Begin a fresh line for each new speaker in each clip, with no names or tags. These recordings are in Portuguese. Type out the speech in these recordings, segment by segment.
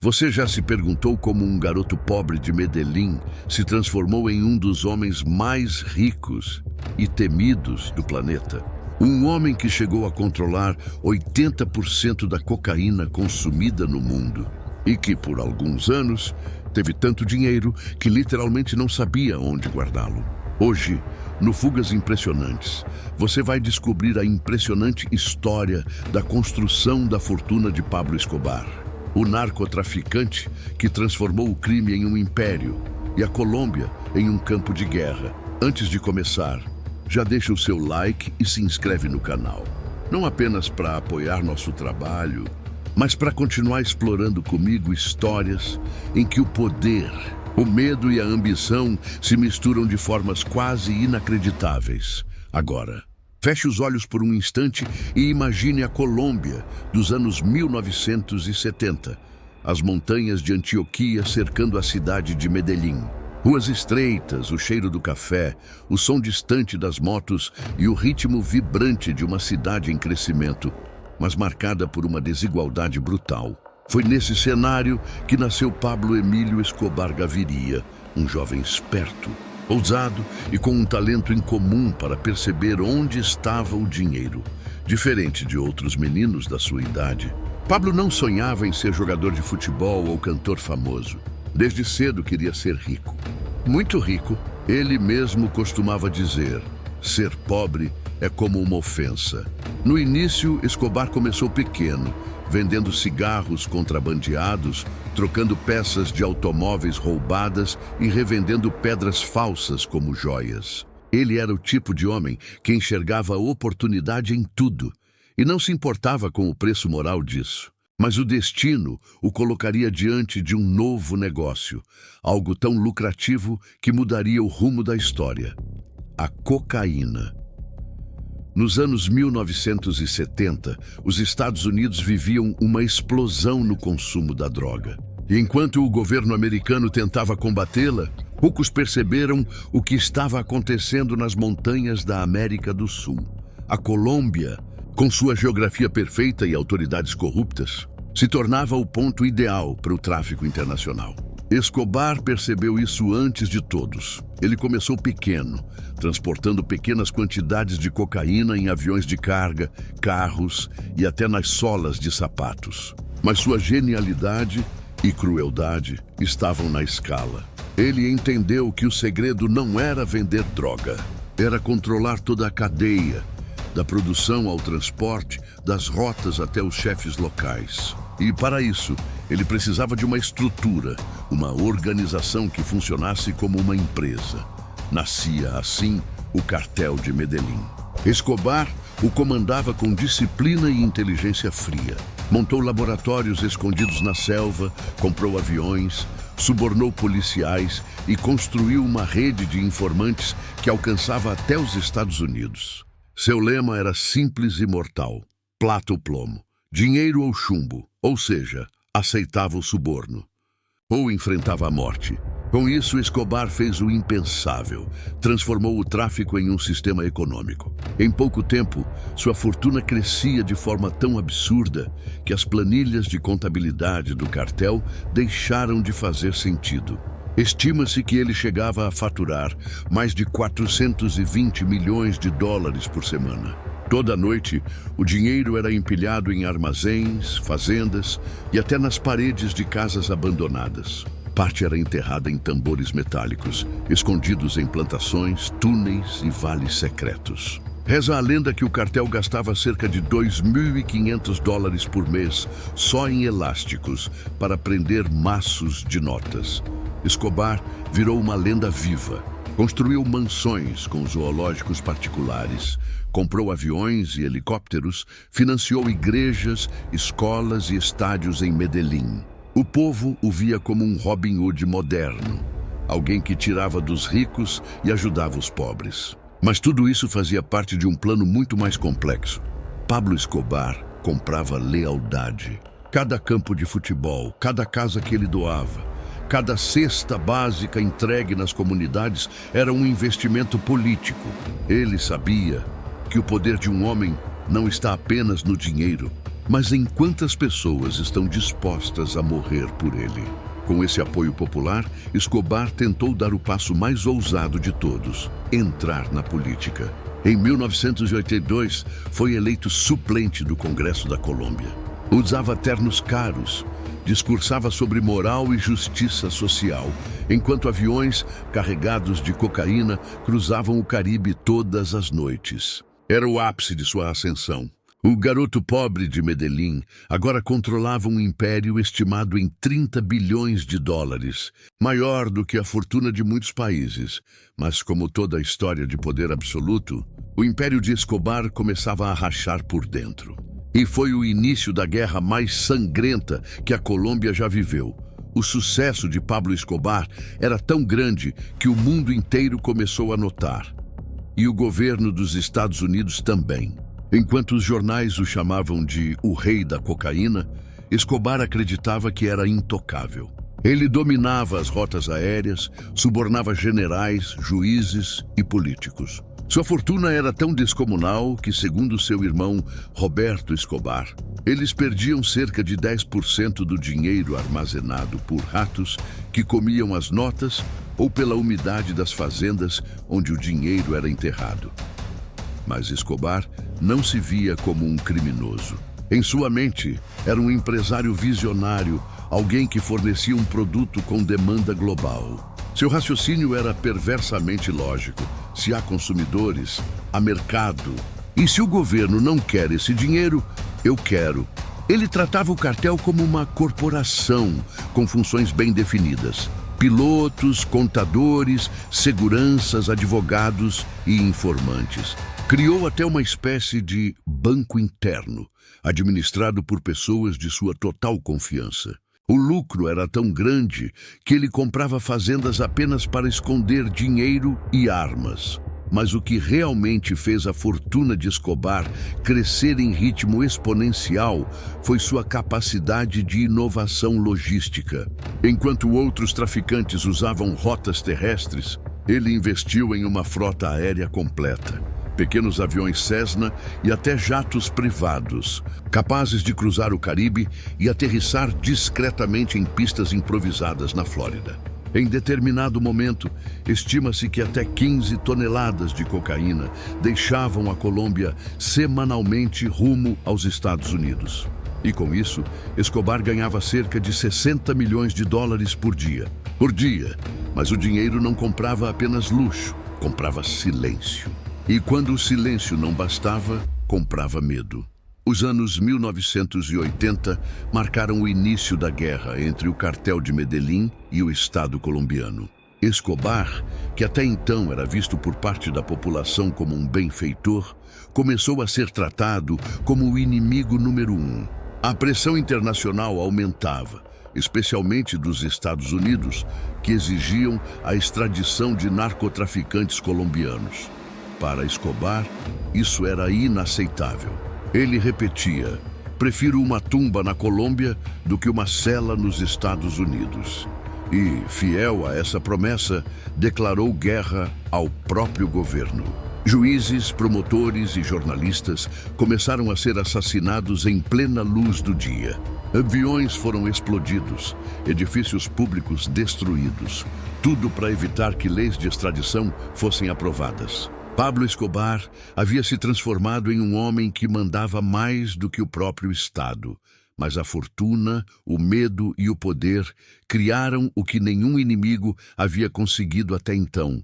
Você já se perguntou como um garoto pobre de Medellín se transformou em um dos homens mais ricos e temidos do planeta? Um homem que chegou a controlar 80% da cocaína consumida no mundo e que, por alguns anos, teve tanto dinheiro que literalmente não sabia onde guardá-lo. Hoje, no Fugas Impressionantes, você vai descobrir a impressionante história da construção da fortuna de Pablo Escobar, o narcotraficante que transformou o crime em um império e a Colômbia em um campo de guerra. Antes de começar, já deixa o seu like e se inscreve no canal. Não apenas para apoiar nosso trabalho, mas para continuar explorando comigo histórias em que o poder, o medo e a ambição se misturam de formas quase inacreditáveis. Agora, feche os olhos por um instante e imagine a Colômbia dos anos 1970, as montanhas de Antioquia cercando a cidade de Medellín. Ruas estreitas, o cheiro do café, o som distante das motos e o ritmo vibrante de uma cidade em crescimento, mas marcada por uma desigualdade brutal. Foi nesse cenário que nasceu Pablo Emílio Escobar Gaviria, um jovem esperto, ousado e com um talento incomum para perceber onde estava o dinheiro. Diferente de outros meninos da sua idade, Pablo não sonhava em ser jogador de futebol ou cantor famoso. Desde cedo queria ser rico. Muito rico. Ele mesmo costumava dizer: ser pobre é como uma ofensa. No início, Escobar começou pequeno, vendendo cigarros contrabandeados, trocando peças de automóveis roubadas e revendendo pedras falsas como joias. Ele era o tipo de homem que enxergava a oportunidade em tudo e não se importava com o preço moral disso. Mas o destino o colocaria diante de um novo negócio, algo tão lucrativo que mudaria o rumo da história: a cocaína. Nos anos 1970, os Estados Unidos viviam uma explosão no consumo da droga. E enquanto o governo americano tentava combatê-la, poucos perceberam o que estava acontecendo nas montanhas da América do Sul. A Colômbia, com sua geografia perfeita e autoridades corruptas, se tornava o ponto ideal para o tráfico internacional. Escobar percebeu isso antes de todos. Ele começou pequeno, transportando pequenas quantidades de cocaína em aviões de carga, carros e até nas solas de sapatos. Mas sua genialidade e crueldade estavam na escala. Ele entendeu que o segredo não era vender droga, era controlar toda a cadeia, da produção ao transporte, das rotas até os chefes locais. E para isso, ele precisava de uma estrutura, uma organização que funcionasse como uma empresa. Nascia assim o Cartel de Medellín. Escobar o comandava com disciplina e inteligência fria. Montou laboratórios escondidos na selva, comprou aviões, subornou policiais e construiu uma rede de informantes que alcançava até os Estados Unidos. Seu lema era simples e mortal: plata ou plomo, dinheiro ou chumbo, ou seja, aceitava o suborno ou enfrentava a morte. Com isso, Escobar fez o impensável, transformou o tráfico em um sistema econômico. Em pouco tempo, sua fortuna crescia de forma tão absurda que as planilhas de contabilidade do cartel deixaram de fazer sentido. Estima-se que ele chegava a faturar mais de 420 milhões de dólares por semana. Toda noite, o dinheiro era empilhado em armazéns, fazendas e até nas paredes de casas abandonadas. Parte era enterrada em tambores metálicos, escondidos em plantações, túneis e vales secretos. Reza a lenda que o cartel gastava cerca de 2.500 dólares por mês só em elásticos para prender maços de notas. Escobar virou uma lenda viva. Construiu mansões com zoológicos particulares, comprou aviões e helicópteros, financiou igrejas, escolas e estádios em Medellín. O povo o via como um Robin Hood moderno, alguém que tirava dos ricos e ajudava os pobres. Mas tudo isso fazia parte de um plano muito mais complexo. Pablo Escobar comprava lealdade. Cada campo de futebol, cada casa que ele doava, cada cesta básica entregue nas comunidades era um investimento político. Ele sabia que o poder de um homem não está apenas no dinheiro, Mas em quantas pessoas estão dispostas a morrer por ele? Com esse apoio popular, Escobar tentou dar o passo mais ousado de todos: entrar na política. Em 1982, foi eleito suplente do Congresso da Colômbia. Usava ternos caros, discursava sobre moral e justiça social, enquanto aviões carregados de cocaína cruzavam o Caribe todas as noites. Era o ápice de sua ascensão. O garoto pobre de Medellín agora controlava um império estimado em 30 bilhões de dólares, maior do que a fortuna de muitos países. Mas, como toda a história de poder absoluto, o império de Escobar começava a rachar por dentro. E foi o início da guerra mais sangrenta que a Colômbia já viveu. O sucesso de Pablo Escobar era tão grande que o mundo inteiro começou a notar. E o governo dos Estados Unidos também. Enquanto os jornais o chamavam de o rei da cocaína, Escobar acreditava que era intocável. Ele dominava as rotas aéreas, subornava generais, juízes e políticos. Sua fortuna era tão descomunal que, segundo seu irmão Roberto Escobar, eles perdiam cerca de 10% do dinheiro armazenado por ratos que comiam as notas ou pela umidade das fazendas onde o dinheiro era enterrado. Mas Escobar não se via como um criminoso. Em sua mente, era um empresário visionário, alguém que fornecia um produto com demanda global. Seu raciocínio era perversamente lógico. Se há consumidores, há mercado. E se o governo não quer esse dinheiro, eu quero. Ele tratava o cartel como uma corporação, com funções bem definidas. Pilotos, contadores, seguranças, advogados e informantes. Criou até uma espécie de banco interno, administrado por pessoas de sua total confiança. O lucro era tão grande que ele comprava fazendas apenas para esconder dinheiro e armas. Mas o que realmente fez a fortuna de Escobar crescer em ritmo exponencial foi sua capacidade de inovação logística. Enquanto outros traficantes usavam rotas terrestres, ele investiu em uma frota aérea completa. Pequenos aviões Cessna e até jatos privados, capazes de cruzar o Caribe e aterrissar discretamente em pistas improvisadas na Flórida. Em determinado momento, estima-se que até 15 toneladas de cocaína deixavam a Colômbia semanalmente rumo aos Estados Unidos. E com isso, Escobar ganhava cerca de 60 milhões de dólares por dia. Mas o dinheiro não comprava apenas luxo, comprava silêncio. E quando o silêncio não bastava, comprava medo. Os anos 1980 marcaram o início da guerra entre o cartel de Medellín e o Estado colombiano. Escobar, que até então era visto por parte da população como um benfeitor, começou a ser tratado como o inimigo número 1. A pressão internacional aumentava, especialmente dos Estados Unidos, que exigiam a extradição de narcotraficantes colombianos. Para Escobar, isso era inaceitável. Ele repetia: prefiro uma tumba na Colômbia do que uma cela nos Estados Unidos. E, fiel a essa promessa, declarou guerra ao próprio governo. Juízes, promotores e jornalistas começaram a ser assassinados em plena luz do dia. Aviões foram explodidos, edifícios públicos destruídos, tudo para evitar que leis de extradição fossem aprovadas. Pablo Escobar havia se transformado em um homem que mandava mais do que o próprio Estado. Mas a fortuna, o medo e o poder criaram o que nenhum inimigo havia conseguido até então: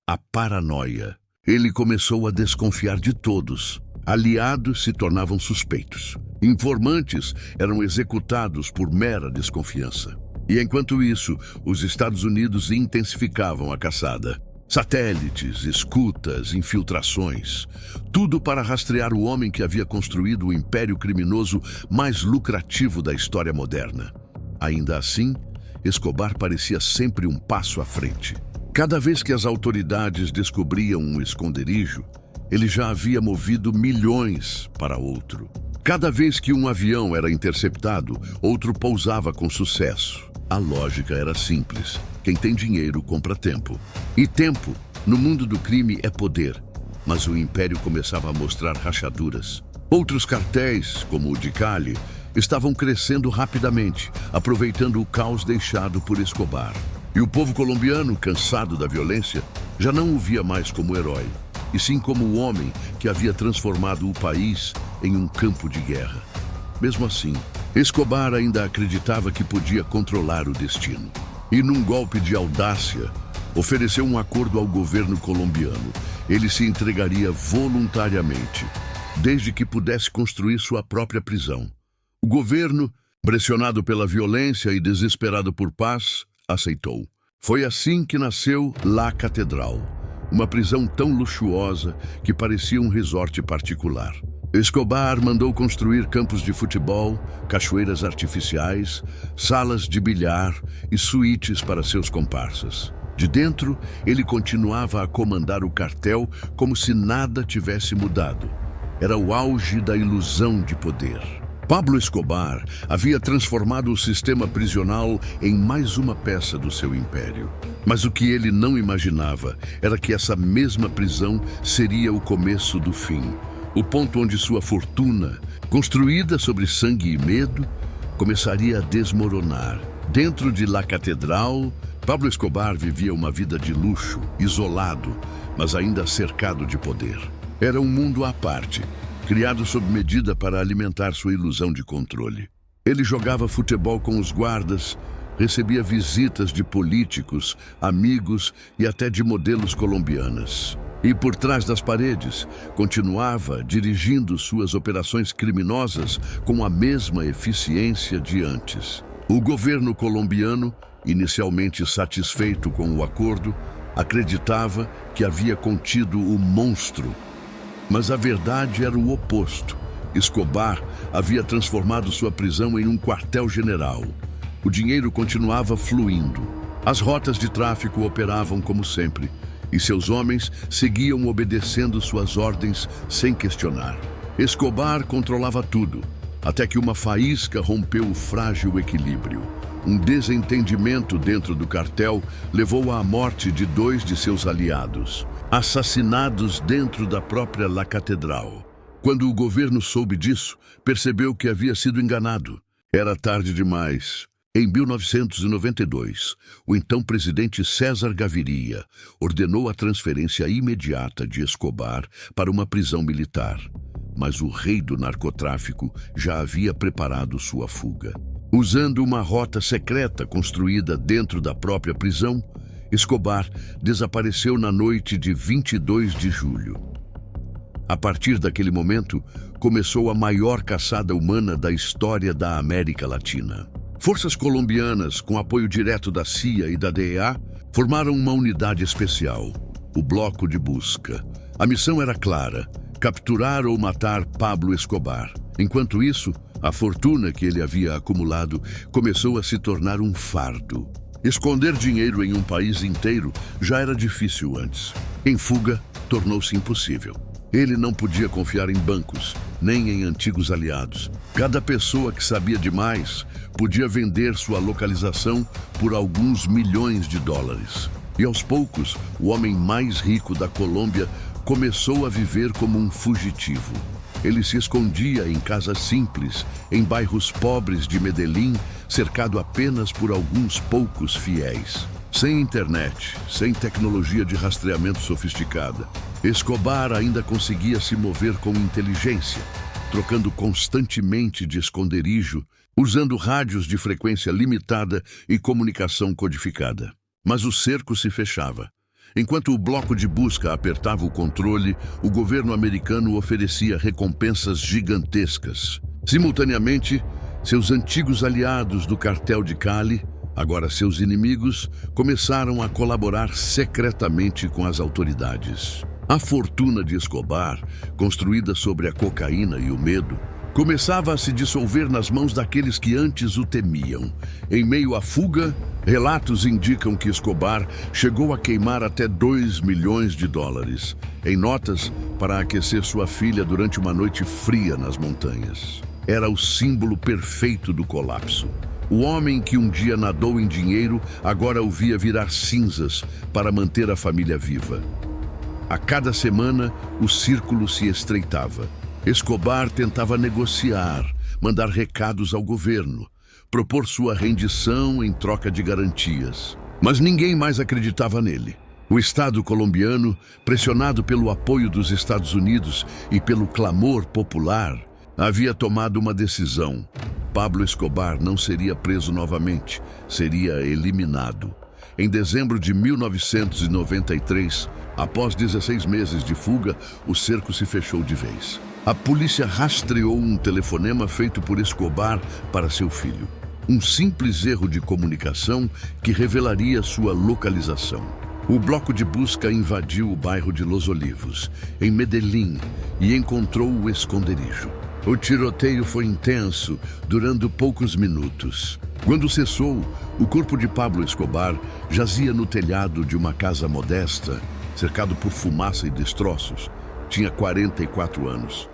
a paranoia. Ele começou a desconfiar de todos. Aliados se tornavam suspeitos. Informantes eram executados por mera desconfiança. E enquanto isso, os Estados Unidos intensificavam a caçada. Satélites, escutas, infiltrações, tudo para rastrear o homem que havia construído o império criminoso mais lucrativo da história moderna. Ainda assim, Escobar parecia sempre um passo à frente. Cada vez que as autoridades descobriam um esconderijo, ele já havia movido milhões para outro. Cada vez que um avião era interceptado, outro pousava com sucesso. A lógica era simples: quem tem dinheiro compra tempo. E tempo, no mundo do crime, é poder. Mas o império começava a mostrar rachaduras. Outros cartéis, como o de Cali, estavam crescendo rapidamente, aproveitando o caos deixado por Escobar. E o povo colombiano, cansado da violência, já não o via mais como herói, e sim como o homem que havia transformado o país em um campo de guerra. Mesmo assim, Escobar ainda acreditava que podia controlar o destino. E num golpe de audácia, ofereceu um acordo ao governo colombiano. Ele se entregaria voluntariamente, desde que pudesse construir sua própria prisão. O governo, pressionado pela violência e desesperado por paz, aceitou. Foi assim que nasceu La Catedral, uma prisão tão luxuosa que parecia um resort particular. Escobar mandou construir campos de futebol, cachoeiras artificiais, salas de bilhar e suítes para seus comparsas. De dentro, ele continuava a comandar o cartel como se nada tivesse mudado. Era o auge da ilusão de poder. Pablo Escobar havia transformado o sistema prisional em mais uma peça do seu império. Mas o que ele não imaginava era que essa mesma prisão seria o começo do fim. O ponto onde sua fortuna, construída sobre sangue e medo, começaria a desmoronar. Dentro de La Catedral, Pablo Escobar vivia uma vida de luxo, isolado, mas ainda cercado de poder. Era um mundo à parte, criado sob medida para alimentar sua ilusão de controle. Ele jogava futebol com os guardas, recebia visitas de políticos, amigos e até de modelos colombianas. E por trás das paredes, continuava dirigindo suas operações criminosas com a mesma eficiência de antes. O governo colombiano, inicialmente satisfeito com o acordo, acreditava que havia contido o monstro. Mas a verdade era o oposto. Escobar havia transformado sua prisão em um quartel-general. O dinheiro continuava fluindo. As rotas de tráfico operavam como sempre, e seus homens seguiam obedecendo suas ordens sem questionar. Escobar controlava tudo, até que uma faísca rompeu o frágil equilíbrio. Um desentendimento dentro do cartel levou à morte de 2 de seus aliados, assassinados dentro da própria La Catedral. Quando o governo soube disso, percebeu que havia sido enganado. Era tarde demais. Em 1992, o então presidente César Gaviria ordenou a transferência imediata de Escobar para uma prisão militar. Mas o rei do narcotráfico já havia preparado sua fuga. Usando uma rota secreta construída dentro da própria prisão, Escobar desapareceu na noite de 22 de julho. A partir daquele momento, começou a maior caçada humana da história da América Latina. Forças colombianas, com apoio direto da CIA e da DEA, formaram uma unidade especial, o Bloco de Busca. A missão era clara: capturar ou matar Pablo Escobar. Enquanto isso, a fortuna que ele havia acumulado começou a se tornar um fardo. Esconder dinheiro em um país inteiro já era difícil antes. Em fuga, tornou-se impossível. Ele não podia confiar em bancos, nem em antigos aliados. Cada pessoa que sabia demais podia vender sua localização por alguns milhões de dólares. E aos poucos, o homem mais rico da Colômbia começou a viver como um fugitivo. Ele se escondia em casas simples, em bairros pobres de Medellín, cercado apenas por alguns poucos fiéis. Sem internet, sem tecnologia de rastreamento sofisticada, Escobar ainda conseguia se mover com inteligência, trocando constantemente de esconderijo, usando rádios de frequência limitada e comunicação codificada. Mas o cerco se fechava. Enquanto o bloco de busca apertava o controle, o governo americano oferecia recompensas gigantescas. Simultaneamente, seus antigos aliados do cartel de Cali, agora seus inimigos, começaram a colaborar secretamente com as autoridades. A fortuna de Escobar, construída sobre a cocaína e o medo, começava a se dissolver nas mãos daqueles que antes o temiam. Em meio à fuga, relatos indicam que Escobar chegou a queimar até 2 milhões de dólares em notas para aquecer sua filha durante uma noite fria nas montanhas. Era o símbolo perfeito do colapso. O homem que um dia nadou em dinheiro agora o via virar cinzas para manter a família viva. A cada semana, o círculo se estreitava. Escobar tentava negociar, mandar recados ao governo, propor sua rendição em troca de garantias. Mas ninguém mais acreditava nele. O Estado colombiano, pressionado pelo apoio dos Estados Unidos e pelo clamor popular, havia tomado uma decisão. Pablo Escobar não seria preso novamente, seria eliminado. Em dezembro de 1993, após 16 meses de fuga, o cerco se fechou de vez. A polícia rastreou um telefonema feito por Escobar para seu filho. Um simples erro de comunicação que revelaria sua localização. O bloco de busca invadiu o bairro de Los Olivos, em Medellín, e encontrou o esconderijo. O tiroteio foi intenso, durando poucos minutos. Quando cessou, o corpo de Pablo Escobar jazia no telhado de uma casa modesta, cercado por fumaça e destroços. Tinha 44 anos.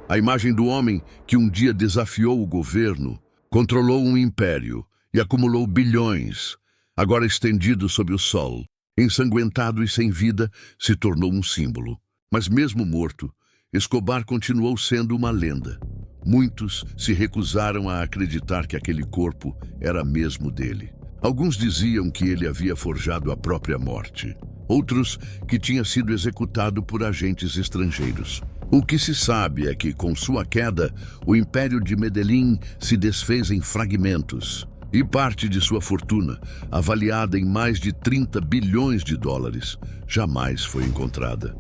A imagem do homem que um dia desafiou o governo, controlou um império e acumulou bilhões, agora estendido sob o sol, ensanguentado e sem vida, se tornou um símbolo. Mas mesmo morto, Escobar continuou sendo uma lenda. Muitos se recusaram a acreditar que aquele corpo era mesmo dele. Alguns diziam que ele havia forjado a própria morte. Outros que tinha sido executado por agentes estrangeiros. O que se sabe é que, com sua queda, o Império de Medellín se desfez em fragmentos. E parte de sua fortuna, avaliada em mais de 30 bilhões de dólares, jamais foi encontrada.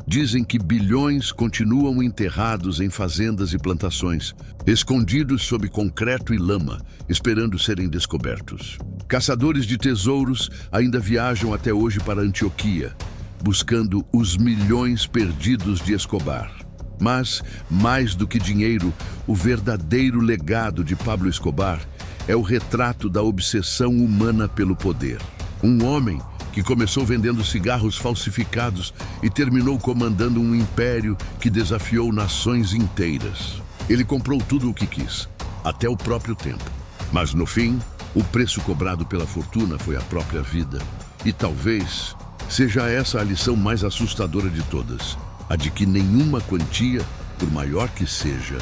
Dizem que bilhões continuam enterrados em fazendas e plantações, escondidos sob concreto e lama, esperando serem descobertos. Caçadores de tesouros ainda viajam até hoje para Antioquia, buscando os milhões perdidos de Escobar. Mas, mais do que dinheiro, o verdadeiro legado de Pablo Escobar é o retrato da obsessão humana pelo poder. Um homem que começou vendendo cigarros falsificados e terminou comandando um império que desafiou nações inteiras. Ele comprou tudo o que quis, até o próprio tempo. Mas no fim, o preço cobrado pela fortuna foi a própria vida. E talvez seja essa a lição mais assustadora de todas, a de que nenhuma quantia, por maior que seja,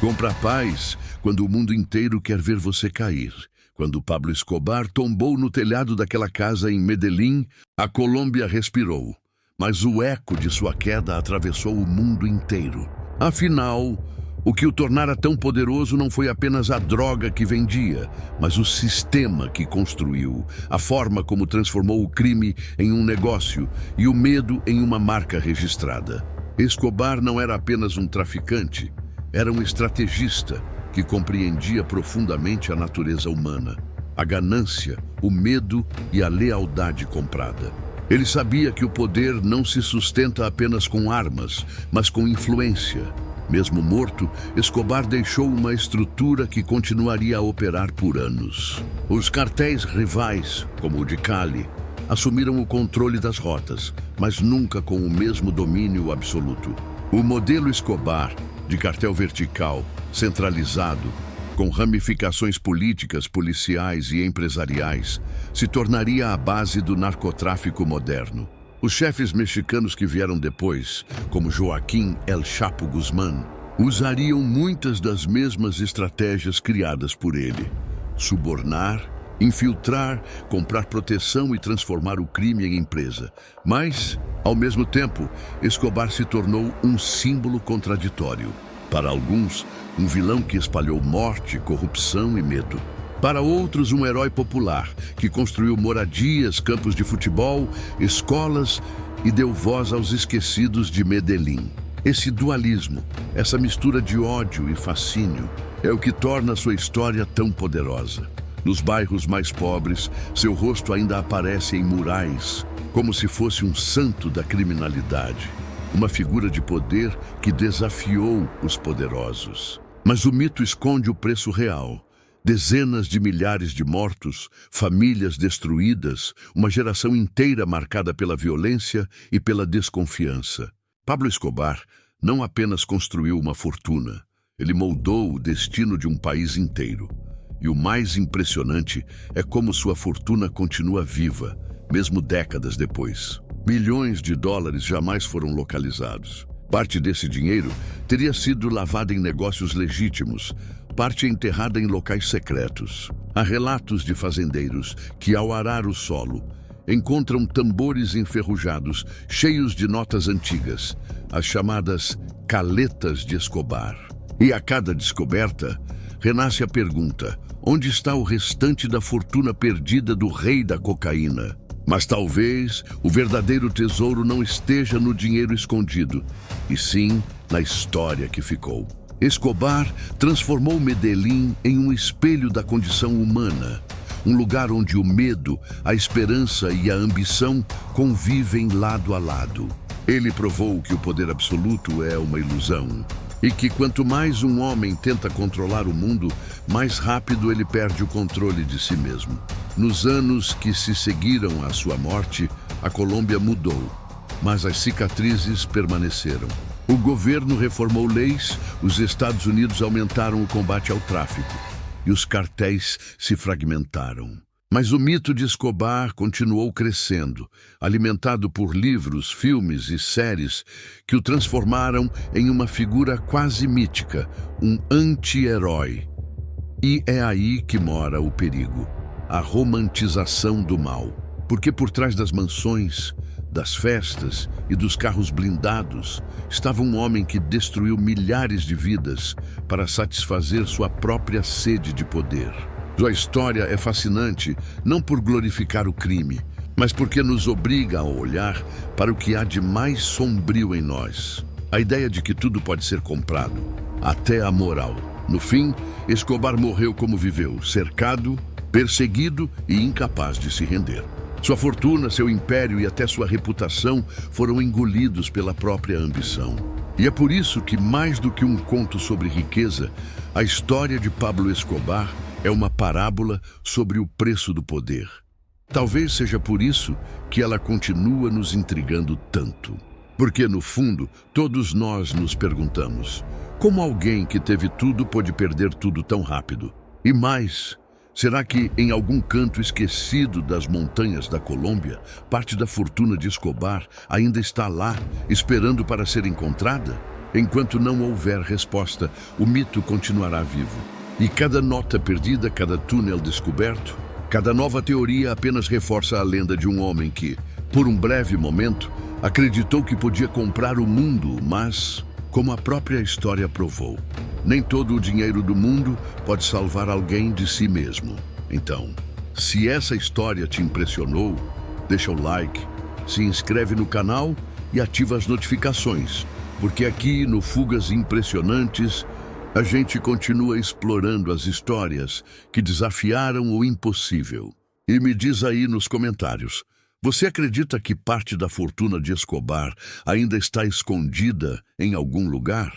compra paz quando o mundo inteiro quer ver você cair. Quando Pablo Escobar tombou no telhado daquela casa em Medellín, a Colômbia respirou, mas o eco de sua queda atravessou o mundo inteiro. Afinal, o que o tornara tão poderoso não foi apenas a droga que vendia, mas o sistema que construiu, a forma como transformou o crime em um negócio e o medo em uma marca registrada. Escobar não era apenas um traficante, era um estrategista que compreendia profundamente a natureza humana, a ganância, o medo e a lealdade comprada. Ele sabia que o poder não se sustenta apenas com armas, mas com influência. Mesmo morto, Escobar deixou uma estrutura que continuaria a operar por anos. Os cartéis rivais, como o de Cali, assumiram o controle das rotas, mas nunca com o mesmo domínio absoluto. O modelo Escobar, de cartel vertical, centralizado, com ramificações políticas, policiais e empresariais, se tornaria a base do narcotráfico moderno. Os chefes mexicanos que vieram depois, como Joaquim El Chapo Guzmán, usariam muitas das mesmas estratégias criadas por ele: subornar, infiltrar, comprar proteção e transformar o crime em empresa. Mas, ao mesmo tempo, Escobar se tornou um símbolo contraditório. Para alguns, um vilão que espalhou morte, corrupção e medo. Para outros, um herói popular que construiu moradias, campos de futebol, escolas e deu voz aos esquecidos de Medellín. Esse dualismo, essa mistura de ódio e fascínio, é o que torna sua história tão poderosa. Nos bairros mais pobres, seu rosto ainda aparece em murais, como se fosse um santo da criminalidade. Uma figura de poder que desafiou os poderosos. Mas o mito esconde o preço real. Dezenas de milhares de mortos, famílias destruídas, uma geração inteira marcada pela violência e pela desconfiança. Pablo Escobar não apenas construiu uma fortuna, ele moldou o destino de um país inteiro. E o mais impressionante é como sua fortuna continua viva, mesmo décadas depois. Milhões de dólares jamais foram localizados. Parte desse dinheiro teria sido lavada em negócios legítimos, parte enterrada em locais secretos. Há relatos de fazendeiros que, ao arar o solo, encontram tambores enferrujados, cheios de notas antigas, as chamadas caletas de Escobar. E a cada descoberta, renasce a pergunta: onde está o restante da fortuna perdida do rei da cocaína? Mas talvez o verdadeiro tesouro não esteja no dinheiro escondido, e sim na história que ficou. Escobar transformou Medellín em um espelho da condição humana, um lugar onde o medo, a esperança e a ambição convivem lado a lado. Ele provou que o poder absoluto é uma ilusão e que quanto mais um homem tenta controlar o mundo, mais rápido ele perde o controle de si mesmo. Nos anos que se seguiram à sua morte, a Colômbia mudou, mas as cicatrizes permaneceram. O governo reformou leis, os Estados Unidos aumentaram o combate ao tráfico e os cartéis se fragmentaram. Mas o mito de Escobar continuou crescendo, alimentado por livros, filmes e séries que o transformaram em uma figura quase mítica, um anti-herói. E é aí que mora o perigo, a romantização do mal. Porque por trás das mansões, das festas e dos carros blindados estava um homem que destruiu milhares de vidas para satisfazer sua própria sede de poder. Sua história é fascinante não por glorificar o crime, mas porque nos obriga a olhar para o que há de mais sombrio em nós. A ideia de que tudo pode ser comprado, até a moral. No fim, Escobar morreu como viveu, cercado, perseguido e incapaz de se render. Sua fortuna, seu império e até sua reputação foram engolidos pela própria ambição. E é por isso que, mais do que um conto sobre riqueza, a história de Pablo Escobar é uma parábola sobre o preço do poder. Talvez seja por isso que ela continua nos intrigando tanto. Porque, no fundo, todos nós nos perguntamos: como alguém que teve tudo pôde perder tudo tão rápido? E mais, será que em algum canto esquecido das montanhas da Colômbia, parte da fortuna de Escobar ainda está lá, esperando para ser encontrada? Enquanto não houver resposta, o mito continuará vivo. E cada nota perdida, cada túnel descoberto, cada nova teoria apenas reforça a lenda de um homem que, por um breve momento, acreditou que podia comprar o mundo, mas, como a própria história provou, nem todo o dinheiro do mundo pode salvar alguém de si mesmo. Então, se essa história te impressionou, deixa o like, se inscreve no canal e ativa as notificações, porque aqui no Fugas Impressionantes, a gente continua explorando as histórias que desafiaram o impossível. E me diz aí nos comentários, você acredita que parte da fortuna de Escobar ainda está escondida em algum lugar?